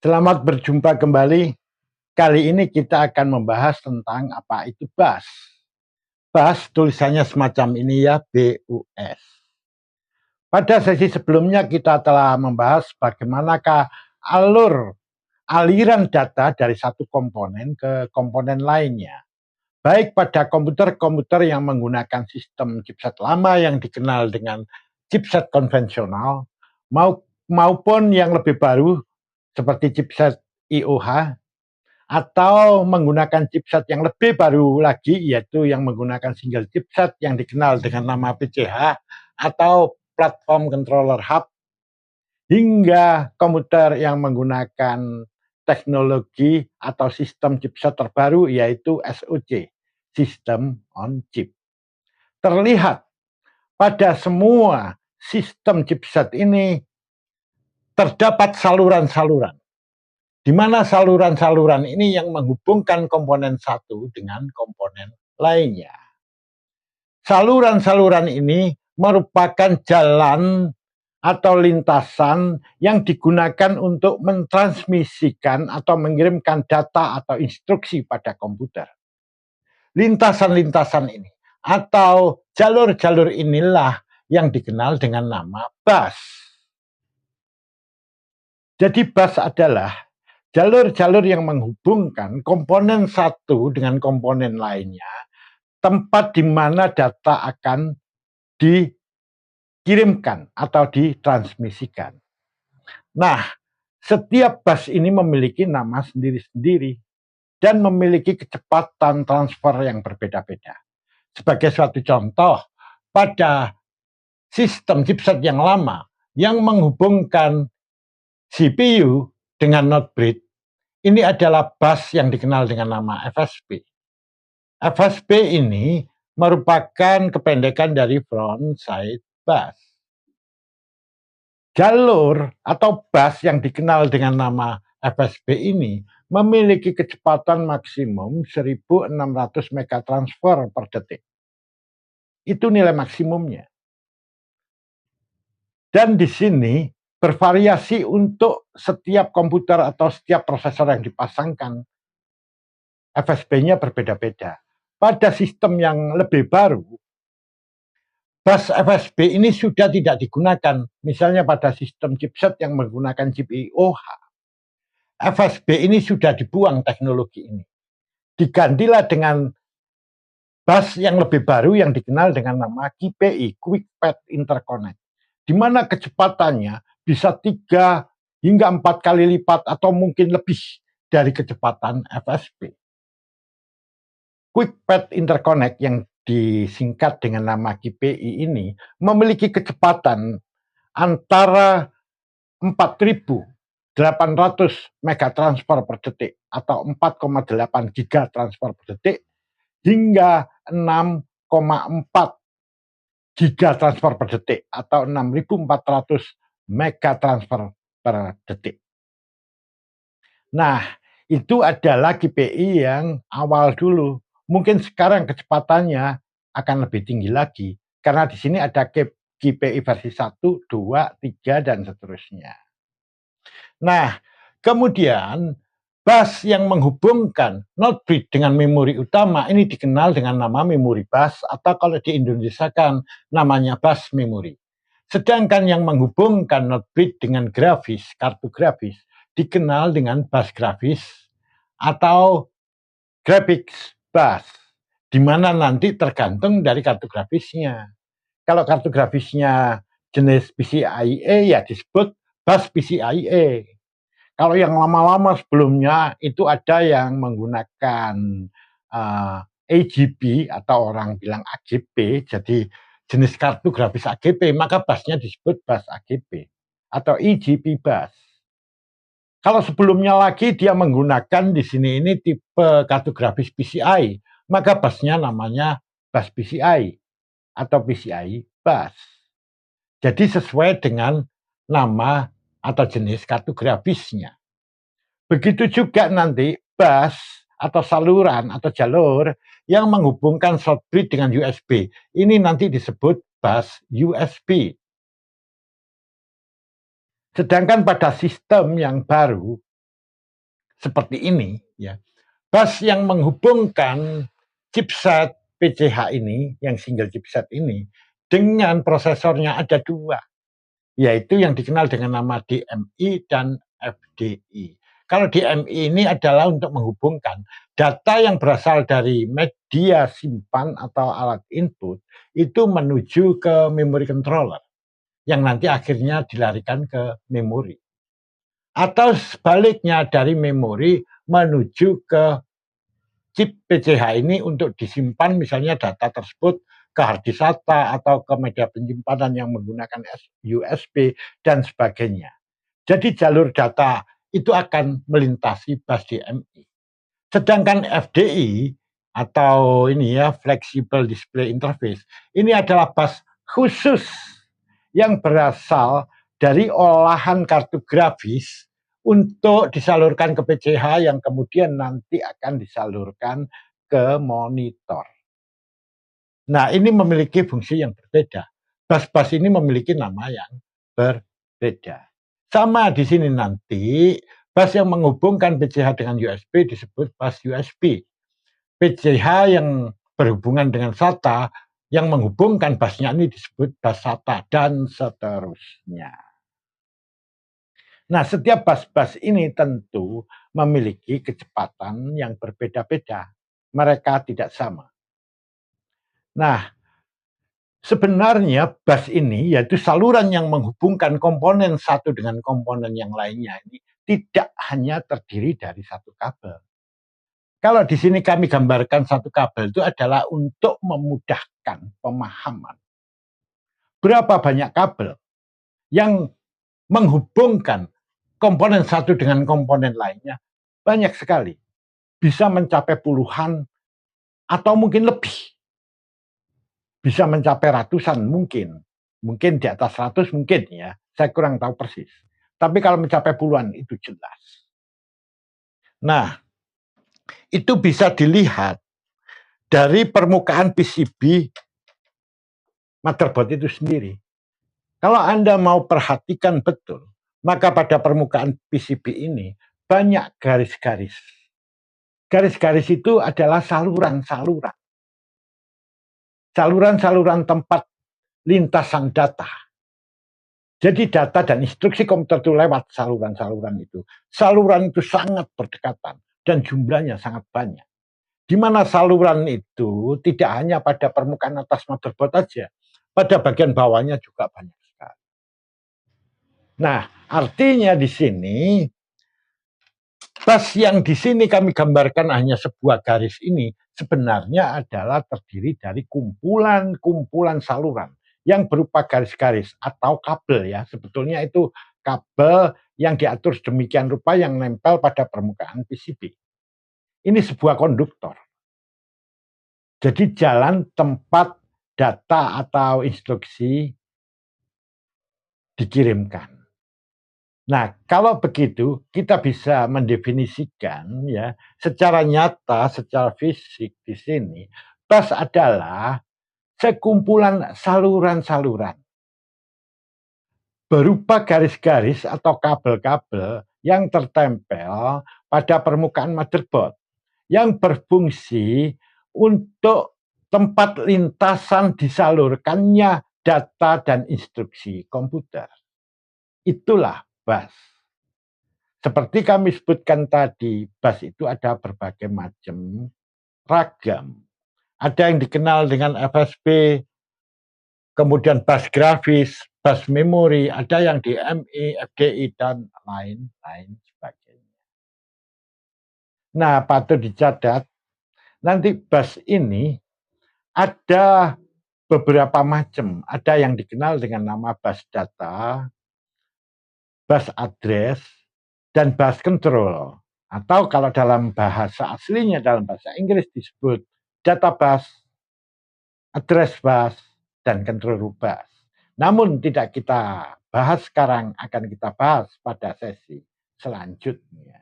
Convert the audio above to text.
Selamat berjumpa kembali. Kali ini kita akan membahas tentang apa itu bus. Bus tulisannya semacam ini ya, BUS. Pada sesi sebelumnya kita telah membahas bagaimanakah aliran data dari satu komponen ke komponen lainnya. Baik pada komputer-komputer yang menggunakan sistem chipset lama yang dikenal dengan chipset konvensional, maupun yang lebih baru seperti chipset IOH, atau menggunakan chipset yang lebih baru lagi, yaitu yang menggunakan single chipset yang dikenal dengan nama PCH atau Platform Controller Hub, hingga komputer yang menggunakan teknologi atau sistem chipset terbaru, yaitu SoC, System on Chip. Terlihat pada semua sistem chipset ini terdapat saluran-saluran, di mana saluran-saluran ini yang menghubungkan komponen satu dengan komponen lainnya. Saluran-saluran ini merupakan jalan atau lintasan yang digunakan untuk mentransmisikan atau mengirimkan data atau instruksi pada komputer. Lintasan-lintasan ini atau jalur-jalur inilah yang dikenal dengan nama bus. Jadi bus adalah jalur-jalur yang menghubungkan komponen satu dengan komponen lainnya, tempat di mana data akan dikirimkan atau ditransmisikan. Nah, setiap bus ini memiliki nama sendiri-sendiri dan memiliki kecepatan transfer yang berbeda-beda. Sebagai suatu contoh, pada sistem chipset yang lama yang menghubungkan CPU dengan not bridge, ini adalah bus yang dikenal dengan nama FSB. FSB ini merupakan kependekan dari front side bus. Jalur atau bus yang dikenal dengan nama FSB ini memiliki kecepatan maksimum 1600 megatransfer per detik. Itu nilai maksimumnya. Dan di sini bervariasi untuk setiap komputer atau setiap prosesor yang dipasangkan. FSB-nya berbeda-beda. Pada sistem yang lebih baru, bus FSB ini sudah tidak digunakan. Misalnya pada sistem chipset yang menggunakan chip IOH, FSB ini sudah dibuang teknologi ini. Digantilah dengan bus yang lebih baru yang dikenal dengan nama QPI, Quick Path Interconnect, di mana kecepatannya bisa 3 hingga 4 kali lipat atau mungkin lebih dari kecepatan FSB. Quick Path Interconnect yang disingkat dengan nama QPI ini memiliki kecepatan antara 4.800 megatransfer per detik atau 4,8 gigatransfer per detik hingga 6,4 gigatransfer per detik atau 6.400 megatransfer per detik. Nah, itu adalah KPI yang awal dulu. Mungkin sekarang kecepatannya akan lebih tinggi lagi karena di sini ada KPI versi 1, 2, 3 dan seterusnya. Nah, kemudian bus yang menghubungkan not bridge dengan memori utama ini dikenal dengan nama memori bus atau kalau di Indonesia kan namanya bus memori. Sedangkan yang menghubungkan not bridge dengan grafis, kartu grafis, dikenal dengan bus grafis atau graphics bus, di mana nanti tergantung dari kartu grafisnya. Kalau kartu grafisnya jenis PCIe ya disebut bus PCIe. Kalau yang lama-lama sebelumnya itu ada yang menggunakan AGB atau orang bilang AGP, jadi jenis kartu grafis AGP, maka busnya disebut bus AGP atau EGP bus. Kalau sebelumnya lagi dia menggunakan di sini ini tipe kartu grafis PCI, maka busnya namanya bus PCI atau PCI bus. Jadi sesuai dengan nama atau jenis kartu grafisnya. Begitu juga nanti bus atau saluran atau jalur yang menghubungkan short bridge dengan USB. Ini nanti disebut bus USB. Sedangkan pada sistem yang baru, seperti ini, ya. Bus yang menghubungkan chipset PCH ini, yang single chipset ini, dengan prosesornya ada dua, yaitu yang dikenal dengan nama DMI dan FDI. Kalau DMI ini adalah untuk menghubungkan data yang berasal dari media simpan atau alat input itu menuju ke memory controller yang nanti akhirnya dilarikan ke memori. Atau sebaliknya dari memori menuju ke chip PCH ini untuk disimpan misalnya data tersebut ke hard disk SATA atau ke media penyimpanan yang menggunakan USB dan sebagainya. Jadi jalur data itu akan melintasi bus DMI. Sedangkan FDI atau ini ya Flexible Display Interface ini adalah bus khusus yang berasal dari olahan kartu grafis untuk disalurkan ke PCH yang kemudian nanti akan disalurkan ke monitor. Nah, ini memiliki fungsi yang berbeda. Bus-bus ini memiliki nama yang berbeda. Sama di sini nanti, bus yang menghubungkan PCH dengan USB disebut bus USB. PCH yang berhubungan dengan SATA yang menghubungkan busnya ini disebut bus SATA dan seterusnya. Nah, setiap bus-bus ini tentu memiliki kecepatan yang berbeda-beda. Mereka tidak sama. Nah, sebenarnya bus ini, yaitu saluran yang menghubungkan komponen satu dengan komponen yang lainnya ini, tidak hanya terdiri dari satu kabel. Kalau di sini kami gambarkan satu kabel itu adalah untuk memudahkan pemahaman. Berapa banyak kabel yang menghubungkan komponen satu dengan komponen lainnya? Banyak sekali. Bisa mencapai puluhan atau mungkin lebih. Bisa mencapai ratusan mungkin. Mungkin di atas 100 mungkin ya. Saya kurang tahu persis. Tapi kalau mencapai puluhan itu jelas. Nah, itu bisa dilihat dari permukaan PCB motherboard itu sendiri. Kalau Anda mau perhatikan betul, maka pada permukaan PCB ini banyak garis-garis. Garis-garis itu adalah saluran-saluran. Saluran-saluran tempat lintasan data. Jadi data dan instruksi komputer itu lewat saluran-saluran itu. Saluran itu sangat berdekatan dan jumlahnya sangat banyak. Di mana saluran itu tidak hanya pada permukaan atas motherboard saja, pada bagian bawahnya juga banyak sekali. Nah, artinya di sini bus yang di sini kami gambarkan hanya sebuah garis ini sebenarnya adalah terdiri dari kumpulan-kumpulan saluran yang berupa garis-garis atau kabel ya. Sebetulnya itu kabel yang diatur sedemikian rupa yang nempel pada permukaan PCB. Ini sebuah konduktor. Jadi jalan tempat data atau instruksi dikirimkan. Nah, kalau begitu kita bisa mendefinisikan ya secara nyata, secara fisik di sini, bus adalah sekumpulan saluran-saluran berupa garis-garis atau kabel-kabel yang tertempel pada permukaan motherboard yang berfungsi untuk tempat lintasan disalurkannya data dan instruksi komputer. Itulah bus. Seperti kami sebutkan tadi, bus itu ada berbagai macam ragam. Ada yang dikenal dengan FSB, kemudian bus grafis, bus memori, ada yang DMI, FDI, dan lain-lain sebagainya. Nah, patut dicatat, nanti bus ini ada beberapa macam. Ada yang dikenal dengan nama bus data, bus address, dan bus control. Atau kalau dalam bahasa aslinya, dalam bahasa Inggris disebut data bus, address bus, dan control bus. Namun tidak kita bahas sekarang, akan kita bahas pada sesi selanjutnya.